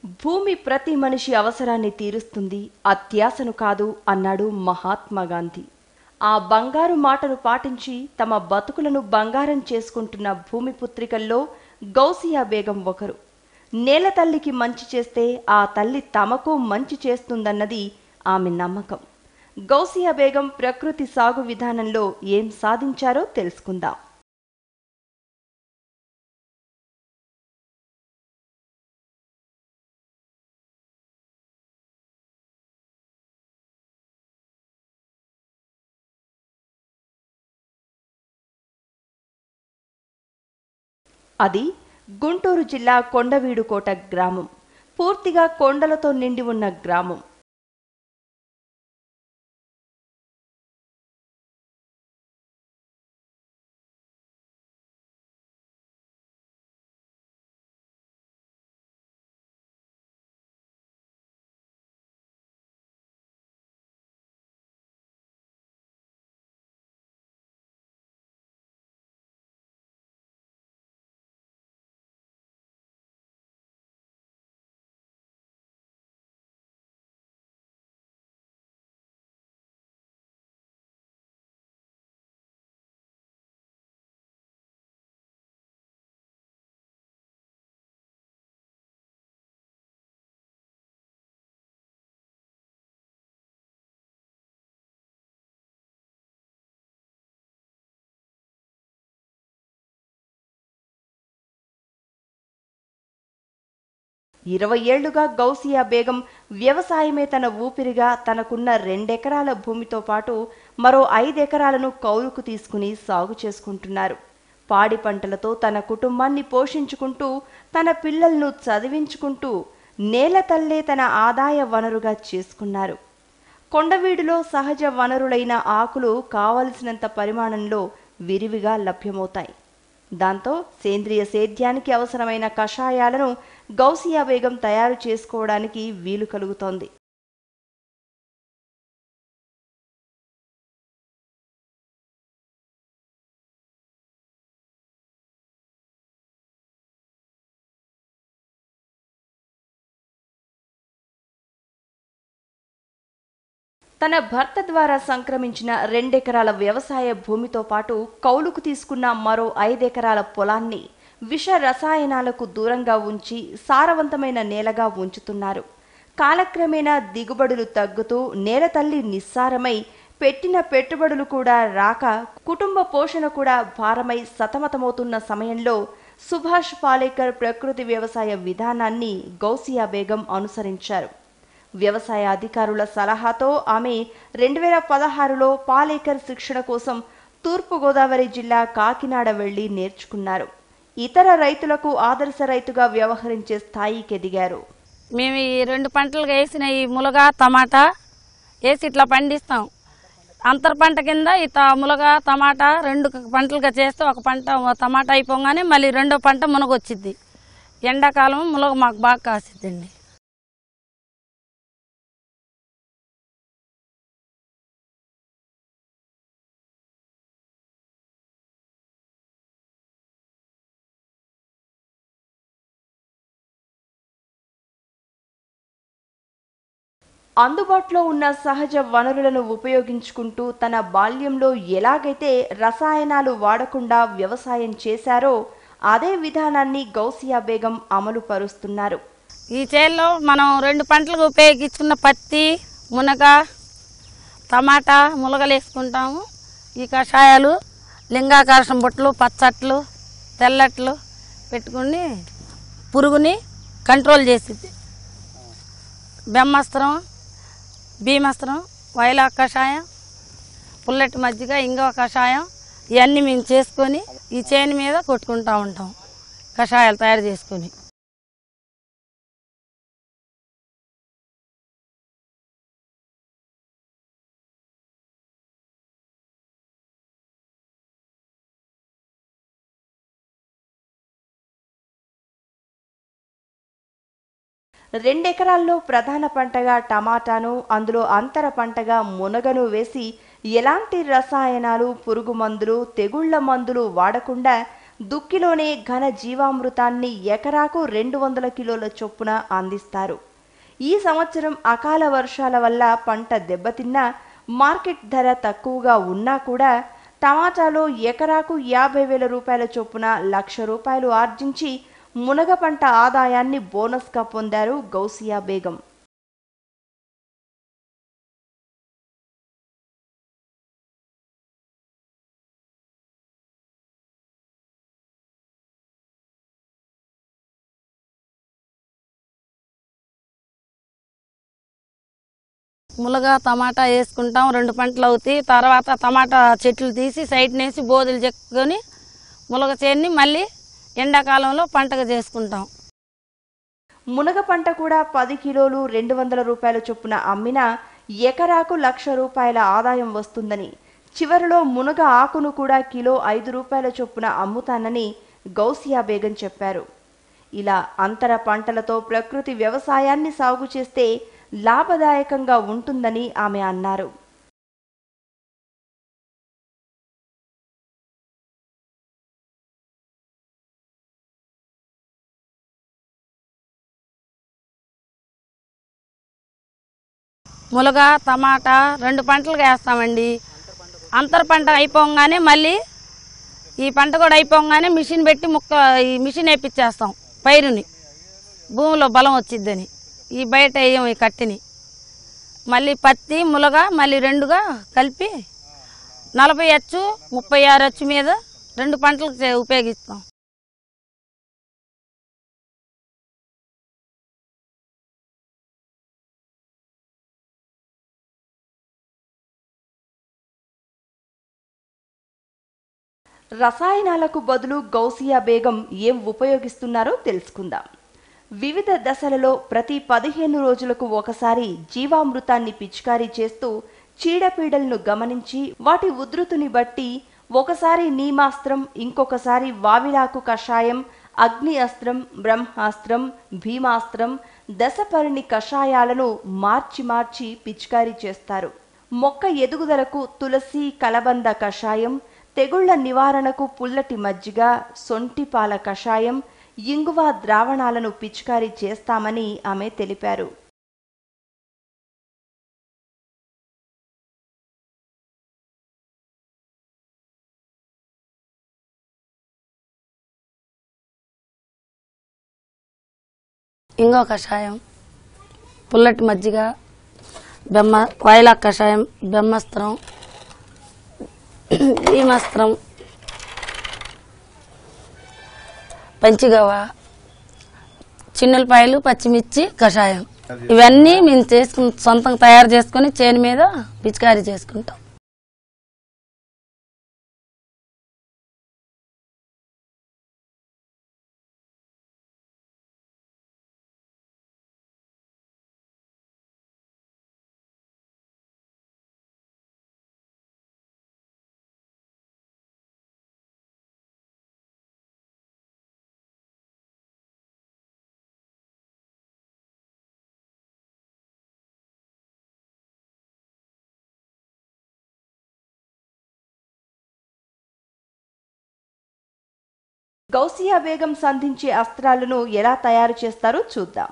భూమి ప్రతి మనిషి అవసరాన్ని తీరుస్తుంది, అత్యాశను కాదు అన్నాడు మహాత్మా గాంధీ. ఆ బంగారు మాటను పాటించి తమ బతుకులను బంగారం చేసుకుంటున్న భూమి పుత్రికల్లో గౌసియా బేగం ఒకరు. నేల తల్లికి మంచి చేస్తే ఆ తల్లి తమకు మంచి చేస్తుందన్నది ఆమె నమ్మకం. గౌసియా బేగం ప్రకృతి సాగు విధానంలో ఏం సాధించారో తెలుసుకుందాం. అది గుంటూరు జిల్లా కొండవీడుకోట గ్రామం. పూర్తిగా కొండలతో నిండి ఉన్న గ్రామం. ఇరవై ఏళ్లుగా గౌసియా బేగం వ్యవసాయమే తన ఊపిరిగా తనకున్న 2 ఎకరాల భూమితో పాటు మరో 5 ఎకరాలను కౌలుకు తీసుకుని సాగు చేసుకుంటున్నారు. పాడి పంటలతో తన కుటుంబాన్ని పోషించుకుంటూ తన పిల్లలను చదివించుకుంటూ నేల తల్లే తన ఆదాయ వనరుగా చేసుకున్నారు. కొండవీడులో సహజ వనరులైన ఆకులు కావలసినంత పరిమాణంలో విరివిగా లభ్యమవుతాయి. దాంతో సేంద్రియ సేద్యానికి అవసరమైన కషాయాలను గౌసియా బేగం తయారు చేసుకోవడానికి వీలు కలుగుతోంది. తన భర్త ద్వారా సంక్రమించిన 2 ఎకరాల వ్యవసాయ భూమితో పాటు కౌలుకు తీసుకున్న మరో 5 ఎకరాల పొలాన్ని విష రసాయనాలకు దూరంగా ఉంచి సారవంతమైన నేలగా ఉంచుతున్నారు. కాలక్రమేణా దిగుబడులు తగ్గుతూ నేల తల్లి నిస్సారమై పెట్టిన పెట్టుబడులు కూడా రాక కుటుంబ పోషణ కూడా భారమై సతమతమవుతున్న సమయంలో సుభాష్ పాలేకర్ ప్రకృతి వ్యవసాయ విధానాన్ని గౌసియా బేగం అనుసరించారు. వ్యవసాయ అధికారుల సలహాతో ఆమె 2016లో పాలేకర్ శిక్షణ కోసం తూర్పుగోదావరి జిల్లా కాకినాడ వెళ్లి నేర్చుకున్నారు. ఇతర రైతులకు ఆదర్శ రైతుగా వ్యవహరించే స్థాయికి ఎదిగారు. మేము ఈ 2 పంటలుగా వేసిన ఈ ములగా టమాటా వేసి ఇట్లా పండిస్తాం. అంతర పంట కింద ఈ ములగా టమాటా 2 పంటలుగా చేస్తే ఒక పంట టమాటా అయిపోగానే మళ్ళీ రెండో పంట మునగొచ్చిద్ది. ఎండాకాలం ములగ మాకు బాగా కాసిద్దండి. అందుబాటులో ఉన్న సహజ వనరులను ఉపయోగించుకుంటూ తన బాల్యంలో ఎలాగైతే రసాయనాలు వాడకుండా వ్యవసాయం చేశారో అదే విధానాన్ని గౌసియా బేగం అమలు పరుస్తున్నారు. ఈ చేల్లో మనం 2 పంటలకు ఉపయోగించుకున్న పత్తి, మునగ, టమాటా, ములగలు వేసుకుంటాము. ఈ కషాయాలు లింగాకర్షణ బుట్టలు, పచ్చట్లు, తెల్లట్లు పెట్టుకుని పురుగుని కంట్రోల్ చేసిద్ది. బ్రహ్మాస్త్రం, భీమాస్త్రం, వైలా కషాయం, పుల్లటి మజ్జిగ, ఇంగవ కషాయం ఇవన్నీ మేము చేసుకొని ఈ చేను మీద కొట్టుకుంటూ ఉంటాం కషాయాలు తయారు చేసుకొని. రెండెకరాల్లో ప్రధాన పంటగా టమాటాను, అందులో అంతర పంటగా మునగను వేసి ఎలాంటి రసాయనాలు, పురుగు మందులు, తెగుళ్ల మందులు వాడకుండా దుక్కిలోనే ఘన జీవామృతాన్ని ఎకరాకు 200 కిలోల చొప్పున అందిస్తారు. ఈ సంవత్సరం అకాల వర్షాల వల్ల పంట దెబ్బతిన్నా మార్కెట్ ధర తక్కువగా ఉన్నా కూడా టమాటాలో ఎకరాకు 50,000 రూపాయల చొప్పున 1,00,000 రూపాయలు ఆర్జించి మునగ పంట ఆదాయాన్ని బోనస్గా పొందారు గౌసియా బేగం. ములగా టమాటా వేసుకుంటాం, 2 పంటలు అవుతాయి. తర్వాత టమాటా చెట్లు తీసి సైడ్ నేసి బోధులు చెక్కుని ములగ చేన్ని మళ్ళీ ఎండాకాలంలో పంటగా చేసుకుంటాం. మునగ పంట కూడా 10 కిలోలు 200 రూపాయల చొప్పున అమ్మినా ఎకరాకు 1,00,000 రూపాయల ఆదాయం వస్తుందని, చివరిలో మునగ ఆకును కూడా కిలో 5 రూపాయల చొప్పున అమ్ముతానని గౌసియా బేగం చెప్పారు. ఇలా అంతర పంటలతో ప్రకృతి వ్యవసాయాన్ని సాగు చేస్తే లాభదాయకంగా ఉంటుందని ఆమె అన్నారు. ములగ టమాటా 2 పంటలుగా వేస్తామండి. అంతర పంట అయిపోగానే మళ్ళీ ఈ పంట కూడా అయిపోగానే మిషన్ పెట్టి ఈ మిషన్ వేయించేస్తాం. పైరుని భూమిలో బలం వచ్చిద్దని ఈ బయట వేయం ఈ కట్టిని. మళ్ళీ పత్తి ములగ మళ్ళీ 2గా కలిపి 40 అచ్చు 36 అచ్చు మీద 2 పంటలకు ఉపయోగిస్తాం. రసాయనాలకు బదులు గౌసియా బేగం ఏం ఉపయోగిస్తున్నారో తెలుసుకుందాం. వివిధ దశలలో ప్రతి 15 రోజులకు ఒకసారి జీవామృతాన్ని పిచికారీ చేస్తూ చీడపీడలను గమనించి వాటి ఉధృతిని బట్టి ఒకసారి నీమాస్త్రం, ఇంకొకసారి వావిలాకు కషాయం, అగ్ని అస్త్రం, బ్రహ్మాస్త్రం, భీమాస్త్రం, దశపర్ణి కషాయాలను మార్చి పిచికారీ చేస్తారు. మొక్క ఎదుగుదలకు తులసి కలబంద కషాయం, తెగుళ్ల నివారణకు పుల్లటి మజ్జిగ, సొంటిపాల కషాయం, ఇంగువ ద్రావణాలను పిచికారీ చేస్తామని ఆమె తెలిపారు. ఇంగో కషాయం, పుల్లటి మజ్జిగ, వాయిలా కషాయం, బ్రహ్మాస్త్రం, భీమాస్త్రం, పంచిగవ్వ, చిన్నులపాయలు, పచ్చిమిర్చి కషాయం ఇవన్నీ మేము సొంతంగా తయారు చేసుకుని చేను మీద పిచికారీ చేసుకుంటాం. గౌసియా బేగం సంధించే అస్త్రాలను ఎలా తయారు చేస్తారో చూద్దాం.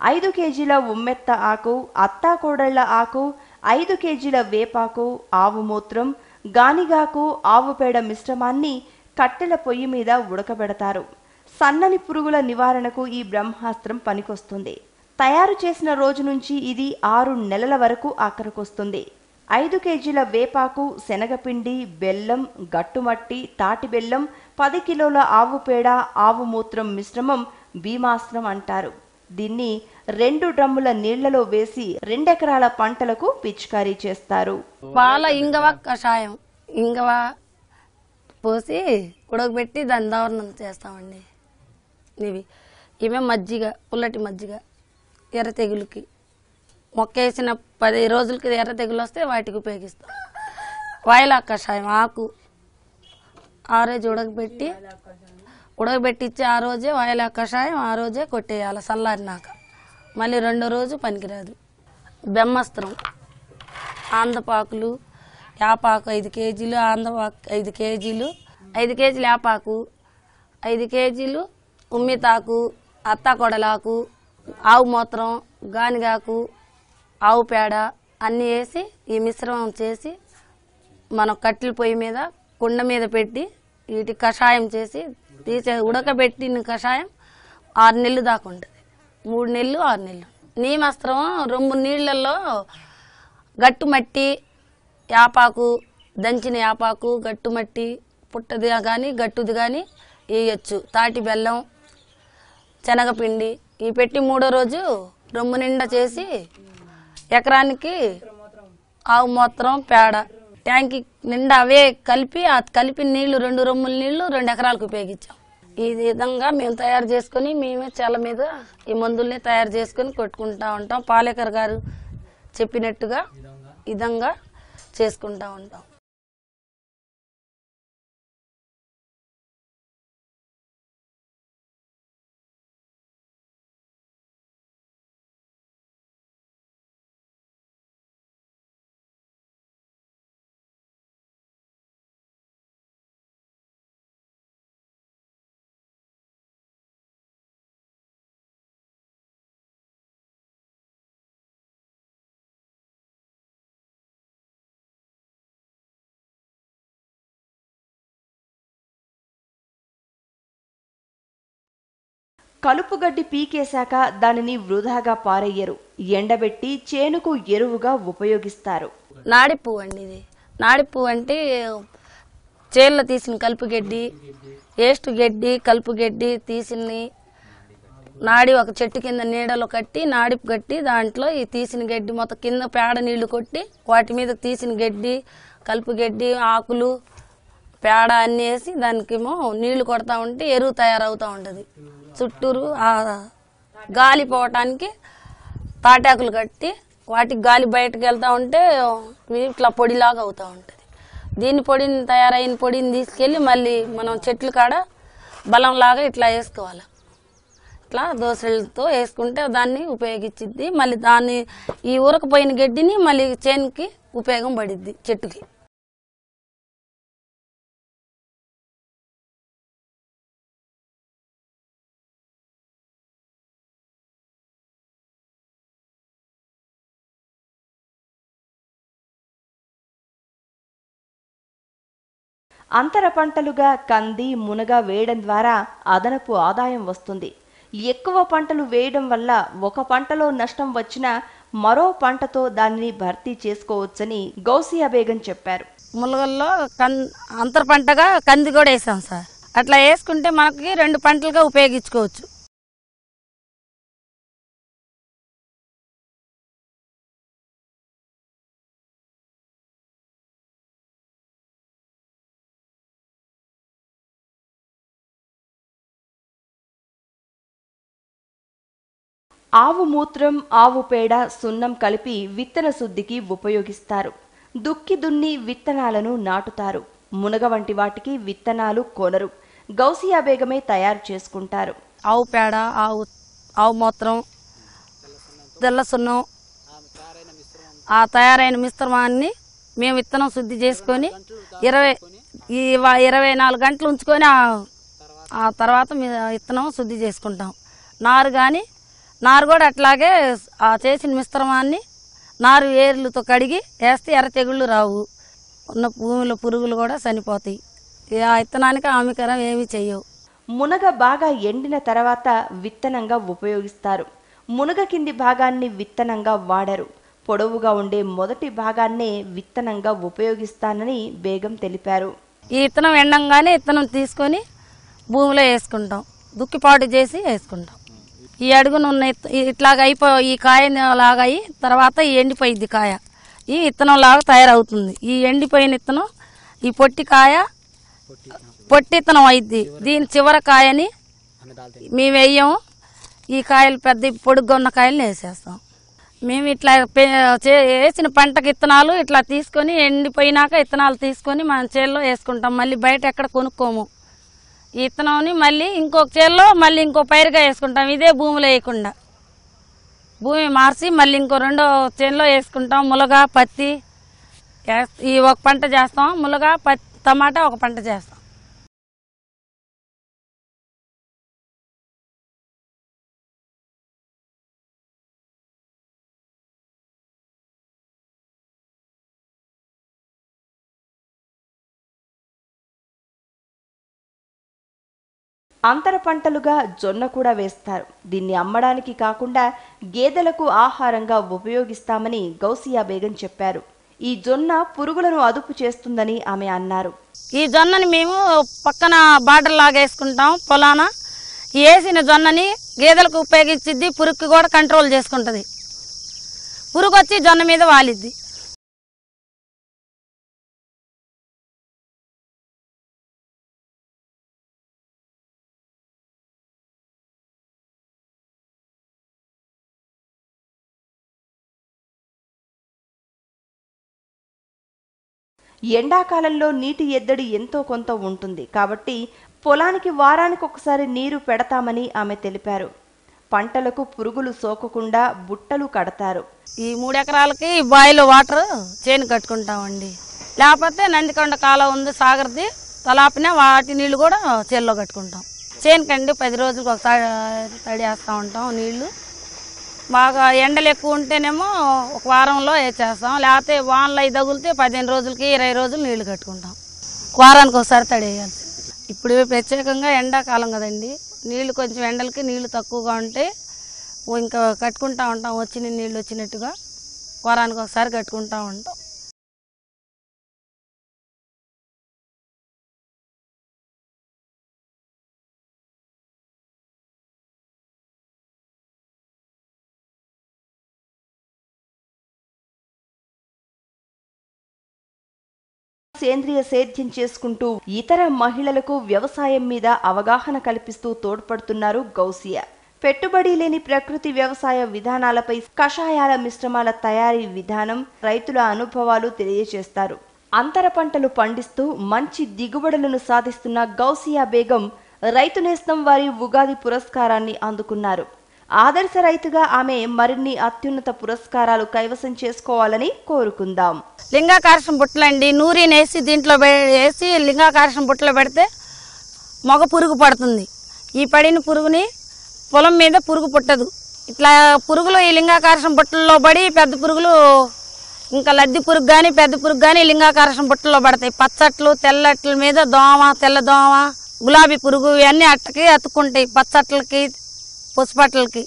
5 కేజీల ఉమ్మెత్త ఆకు, అత్తాకోడళ్ల ఆకు, 5 కేజీల వేపాకు, ఆవు మూత్రం, గానిగాకు, ఆవు పేడ మిశ్రమాన్ని కట్టెల పొయ్యి మీద ఉడకబెడతారు. సన్నని పురుగుల నివారణకు ఈ బ్రహ్మాస్త్రం పనికొస్తుంది. తయారు చేసిన రోజు నుంచి ఇది 6 నెలల వరకు ఆఖరికొస్తుంది. 5 కేజీల వేపాకు, శనగపిండి, బెల్లం, గట్టుమట్టి, తాటి బెల్లం, 10 కిలోల ఆవు పేడ, ఆవు మూత్రం మిశ్రమం భీమాస్త్రం అంటారు. దీన్ని 2 డ్రమ్ముల నీళ్లలో వేసి 2 ఎకరాల పంటలకు పిచికారీ చేస్తారు. పాల ఇంగవ కషాయం, ఇంగవ పోసి ఉడకబెట్టి దాని దావరణం చేస్తామండి. ఇవే మజ్జిగ, పుల్లటి మజ్జిగ, ఎర్ర తెగులుకి మొక్క వేసిన 10 రోజులకి ఎర్ర తెగులు వస్తే వాటికి ఉపయోగిస్తాం. వాయిలా కషాయం ఆకు ఆ రోజు ఉడకబెట్టించి ఆ రోజే వాయిలా కషాయం ఆ రోజే కొట్టేయాలి చల్లారినాక, మళ్ళీ 2వ రోజు పనికిరాదు. బ్రహ్మాస్త్రం, ఆందపాకులు, యాపాకు 5 కేజీలు, ఆందపాకు 5 కేజీలు, 5 కేజీలు యాపాకు, 5 కేజీలు ఉమ్మితాకు, అత్తాకొడలాకు, ఆవు మూత్రం, గానిగాకు, ఆవు పేడ అన్నీ వేసి ఈ మిశ్రమం చేసి మనం కట్టెల పొయ్యి మీద కుండ మీద పెట్టి వీటి కషాయం చేసి ఉడకబెట్టిన కషాయం 6 నెలలు దాకా ఉంటుంది. 3 నెలలు 6 నెలలు. నీమస్త్రం రొమ్ము నీళ్ళల్లో గట్టు మట్టి, యాపాకు, దంచిన యాపాకు, గట్టు మట్టి, పుట్టది కానీ గట్టుది కానీ వేయచ్చు. తాటి బెల్లం, శనగపిండి ఇవి పెట్టి 3వ రోజు రొమ్ము నిండా చేసి ఎకరానికి ఆవు మూత్రం, పేడ ట్యాంకి నిండా అవే కలిపి ఆ కలిపిన నీళ్లు 2 రొమ్ముల నీళ్లు 2 ఎకరాలకు ఉపయోగించాం. ఈ విధంగా మేము తయారు చేసుకుని మేమే చాలా మీద ఈ మందుల్ని తయారు చేసుకుని కొట్టుకుంటా ఉంటాం. పాలేకర్ గారు చెప్పినట్టుగా విధంగా చేసుకుంటా ఉంటాం. కలుపుగడ్డి పీకేశాక దానిని వృధాగా పారేయరు. ఎండబెట్టి చేనుకు ఎరువుగా ఉపయోగిస్తారు. నాడి పువ్వు అండి ఇది. నాడి పువ్వు అంటే చేళ్ళ తీసిన కలుపుగడ్డి, వేస్ట్ గడ్డి, కలుపుగడ్డి తీసిన నాడి ఒక చెట్టు కింద నీడలో కట్టి నాడి కట్టి దాంట్లో ఈ తీసిన గడ్డి మొత్తం కింద పేడ నీళ్లు కొట్టి వాటి మీద తీసిన గడ్డి, కలుపుగడ్డి, ఆకులు, పేడ అన్నీ వేసి దానికేమో నీళ్లు కొడతా ఉంటే ఎరువు తయారవుతూ ఉంటుంది. చుట్టూరు గాలి పోవటానికి తాటాకులు కట్టి వాటికి గాలి బయటకు వెళ్తూ ఉంటే ఇట్లా పొడిలాగా అవుతూ ఉంటుంది. పొడిని తయారైన పొడిని తీసుకెళ్ళి మళ్ళీ మనం చెట్లు కాడ బలంలాగా ఇట్లా వేసుకోవాలి. ఇట్లా దోసలతో వేసుకుంటే దాన్ని ఉపయోగించిద్ది. మళ్ళీ దాన్ని ఈ ఊరకపోయిన గడ్డిని మళ్ళీ చేనుకి ఉపయోగం పడిద్ది చెట్టుకి. అంతర పంటలుగా కంది, మునగ వేయడం ద్వారా అదనపు ఆదాయం వస్తుంది. ఎక్కువ పంటలు వేయడం వల్ల ఒక పంటలో నష్టం వచ్చినా మరో పంటతో దానిని భర్తీ చేసుకోవచ్చని గౌసియా బేగం చెప్పారు. ములగల్లో అంతర పంటగా కంది కూడా వేసాం సార్. అట్లా వేసుకుంటే మనకి 2 పంటలుగా ఉపయోగించుకోవచ్చు. ఆవు మూత్రం, ఆవు పేడ, సున్నం కలిపి విత్తన శుద్ధికి ఉపయోగిస్తారు. దుక్కి దున్ని విత్తనాలను నాటుతారు. మునగ వంటి వాటికి విత్తనాలు కొనరు. గౌసియా బేగమే తయారు చేసుకుంటారు. ఆవు పేడ, ఆవు మూత్రం, తెల్ల సున్నం, ఆ తయారైన మిశ్రమాన్ని మేము విత్తనం శుద్ధి చేసుకొని 24 గంటలు ఉంచుకొని ఆ తర్వాత విత్తనం శుద్ధి చేసుకుంటాం. నారు కూడా అట్లాగే ఆ చేసిన మిశ్రమాన్ని నారు ఏర్లతో కడిగి వేస్తే ఎర్ర తెగుళ్ళు రావు. ఉన్న భూమిలో పురుగులు కూడా చనిపోతాయి. ఆ విత్తనానికి హామీకరం ఏమీ చెయ్యవు. మునగ బాగా ఎండిన తర్వాత విత్తనంగా ఉపయోగిస్తారు. మునగ కింది భాగాన్ని విత్తనంగా వాడరు. పొడవుగా ఉండే మొదటి భాగాన్నే విత్తనంగా ఉపయోగిస్తానని బేగం తెలిపారు. ఈ విత్తనం ఎండంగానే విత్తనం తీసుకొని భూమిలో వేసుకుంటాం. దుక్కిపాటు చేసి వేసుకుంటాం. ఈ అడుగునున్న ఇట్లాగ ఈ కాయ లాగా అయ్యి తర్వాత ఎండిపోయింది కాయ. ఈ విత్తనం లాగా తయారవుతుంది. ఈ ఎండిపోయిన విత్తనం ఈ పొట్టి విత్తనం అయింది. దీని చివరి కాయని మేము వేయము. ఈ కాయలు పెద్ద పొడుగ్గా ఉన్న కాయలను వేసేస్తాం. మేము ఇట్లా వేసిన పంటకి విత్తనాలు ఇట్లా తీసుకొని ఎండిపోయినాక విత్తనాలు తీసుకొని మన చేల్లో వేసుకుంటాం. మళ్ళీ బయట ఎక్కడ కొనుక్కోము. ఈ విత్తనాన్ని మళ్ళీ ఇంకొక చేల్లో మళ్ళీ ఇంకో పైరుగా వేసుకుంటాం. ఇదే భూమిలో వేయకుండా భూమి మార్చి మళ్ళీ ఇంకో 2వ చేనులో వేసుకుంటాం. ములగ, పత్తి ఈ ఒక పంట చేస్తాం. ములగ, పత్తి, టమాటా ఒక పంట చేస్తాం. అంతర పంటలుగా జొన్న కూడా వేస్తారు. దీన్ని అమ్మడానికి కాకుండా గేదెలకు ఆహారంగా ఉపయోగిస్తామని గౌసియా బేగం చెప్పారు. ఈ జొన్న పురుగులను అదుపు చేస్తుందని ఆమె అన్నారు. ఈ జొన్నని మేము పక్కన బార్డర్ లాగా వేసుకుంటాం. పొలాన వేసిన జొన్నని గేదెలకు ఉపయోగించిద్ది. పురుగుకి కూడా కంట్రోల్ చేసుకుంటుంది. పురుగు వచ్చి జొన్న మీద వాలిద్ది. ఎండాకాలంలో నీటి ఎద్దడి ఎంతో కొంత ఉంటుంది కాబట్టి పొలానికి వారానికి ఒకసారి నీరు పెడతామని ఆమె తెలిపారు. పంటలకు పురుగులు సోకకుండా బుట్టలు కడతారు. ఈ 3 ఎకరాలకి బాయిలో వాటర్ చేను కట్టుకుంటామండి. లేకపోతే నందికొండ కాలం ఉంది సాగర్ది, తలాపిన వాటి నీళ్లు కూడా చేనులో కట్టుకుంటాం. చేనుకండి 10 రోజులకు ఒకసారి తడివేస్తూ ఉంటాం. నీళ్లు బాగా ఎండలు ఎక్కువ ఉంటేనేమో ఒక వారంలో వేసేస్తాం. లేకపోతే వానలు అవి తగులితే 15 రోజులకి 20 రోజులు నీళ్లు కట్టుకుంటాం. వారానికి ఒకసారి తడివేయాలి. ఇప్పుడు ప్రత్యేకంగా ఎండాకాలం కదండి, నీళ్లు కొంచెం ఎండలకి నీళ్లు తక్కువగా ఉంటే ఇంకా కట్టుకుంటూ ఉంటాం. వచ్చిన నీళ్ళు వచ్చినట్టుగా వారానికి ఒకసారి కట్టుకుంటూ ఉంటాం. సేంద్రియ సేద్యం చేసుకుంటూ ఇతర మహిళలకు వ్యవసాయం మీద అవగాహన కల్పిస్తూ తోడ్పడుతున్నారు గౌసియా. పెట్టుబడి లేని ప్రకృతి వ్యవసాయ విధానాలపై కషాయాల మిశ్రమాల తయారీ విధానం, రైతుల అనుభవాలు తెలియజేస్తారు. అంతర పంటలు పండిస్తూ మంచి దిగుబడులను సాధిస్తున్న గౌసియా బేగం రైతు నేస్తం వారి ఉగాది పురస్కారాన్ని అందుకున్నారు. ఆదర్శ రైతుగా ఆమె మరిన్ని అత్యున్నత పురస్కారాలు కైవసం చేసుకోవాలని కోరుకుందాం. లింగాకర్షణ బుట్టలండి, నూరిని వేసి దీంట్లో వేసి లింగాకర్షణ బుట్టలో పెడితే మగ పురుగు పడుతుంది. ఈ పడిన పురుగుని పొలం మీద పురుగు పుట్టదు. ఇట్లా పురుగులు ఈ లింగాకర్షణ బుట్టల్లో పడి పెద్ద పురుగులు, ఇంకా లద్ది పురుగు కానీ పెద్ద పురుగు కానీ లింగాకర్షణ బుట్టల్లో పడతాయి. పచ్చట్లు తెల్లట్ల మీద దోమ, తెల్ల దోమ, గులాబీ పురుగు ఇవన్నీ అట్టకి అతుక్కుంటాయి. పచ్చట్లకి, పసుపట్లకి.